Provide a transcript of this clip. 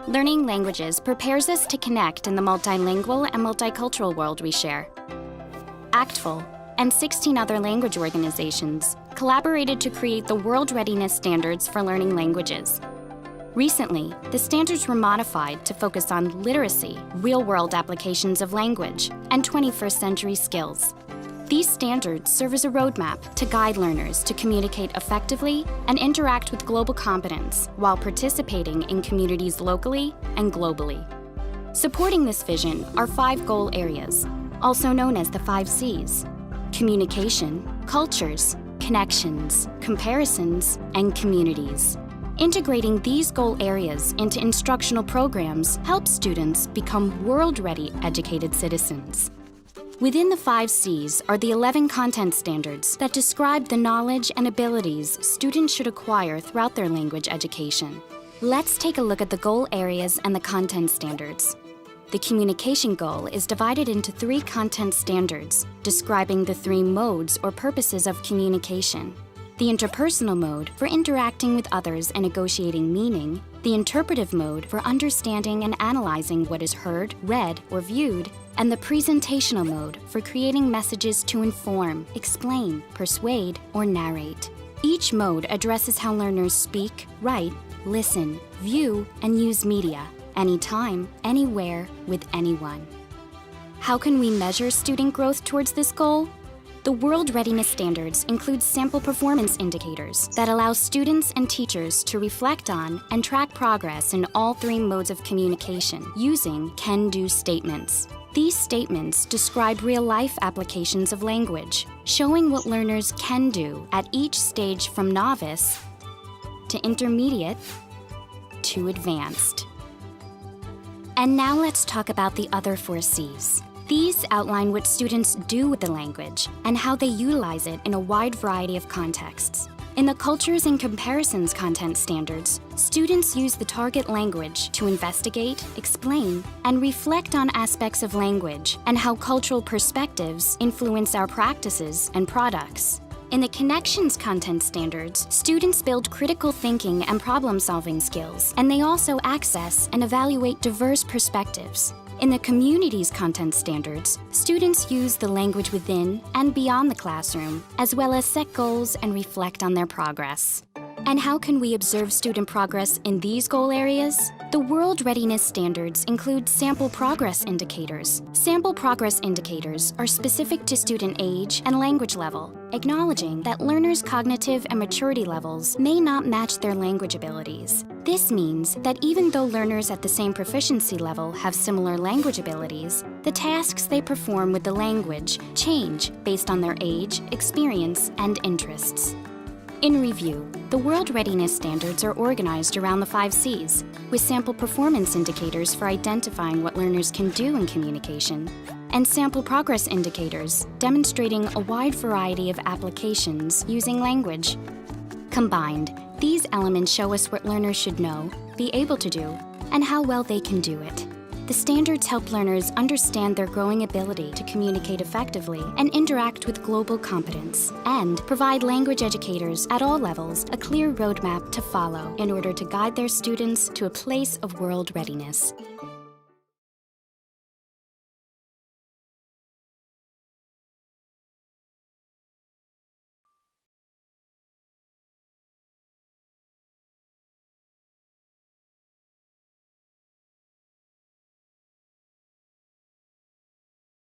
Learning languages prepares us to connect in the multilingual and multicultural world we share. ACTFL and 16 other language organizations collaborated to create the World-Readiness Standards for learning languages. Recently, the standards were modified to focus on literacy, real-world applications of language, and 21st century skills. These standards serve as a roadmap to guide learners to communicate effectively and interact with global competence while participating in communities locally and globally. Supporting this vision are 5 goal areas, also known as the 5 C's: communication, cultures, connections, comparisons, and communities. Integrating these goal areas into instructional programs helps students become world-ready educated citizens. Within the 5 C's are the 11 content standards that describe the knowledge and abilities students should acquire throughout their language education. Let's take a look at the goal areas and the content standards. The communication goal is divided into 3 content standards, describing the 3 modes or purposes of communication. The interpersonal mode for interacting with others and negotiating meaning, the interpretive mode for understanding and analyzing what is heard, read, or viewed, and the presentational mode for creating messages to inform, explain, persuade, or narrate. Each mode addresses how learners speak, write, listen, view, and use media, anytime, anywhere, with anyone. How can we measure student growth towards this goal? The World-Readiness Standards include sample performance indicators that allow students and teachers to reflect on and track progress in all 3 modes of communication using can-do statements. These statements describe real-life applications of language, showing what learners can do at each stage from novice to intermediate to advanced. And now let's talk about the other 4 C's. These outline what students do with the language and how they utilize it in a wide variety of contexts. In the Cultures and Comparisons content standards, students use the target language to investigate, explain, and reflect on aspects of language and how cultural perspectives influence our practices and products. In the Connections content standards, students build critical thinking and problem-solving skills, and they also access and evaluate diverse perspectives. In the Communities content standards, students use the language within and beyond the classroom, as well as set goals and reflect on their progress. And how can we observe student progress in these goal areas? The World-Readiness Standards include sample progress indicators. Sample progress indicators are specific to student age and language level, acknowledging that learners' cognitive and maturity levels may not match their language abilities. This means that even though learners at the same proficiency level have similar language abilities, the tasks they perform with the language change based on their age, experience, and interests. In review, the World-Readiness Standards are organized around the 5 C's, with sample performance indicators for identifying what learners can do in communication, and sample progress indicators demonstrating a wide variety of applications using language. Combined, these elements show us what learners should know, be able to do, and how well they can do it. The standards help learners understand their growing ability to communicate effectively and interact with global competence, and provide language educators at all levels a clear roadmap to follow in order to guide their students to a place of world readiness.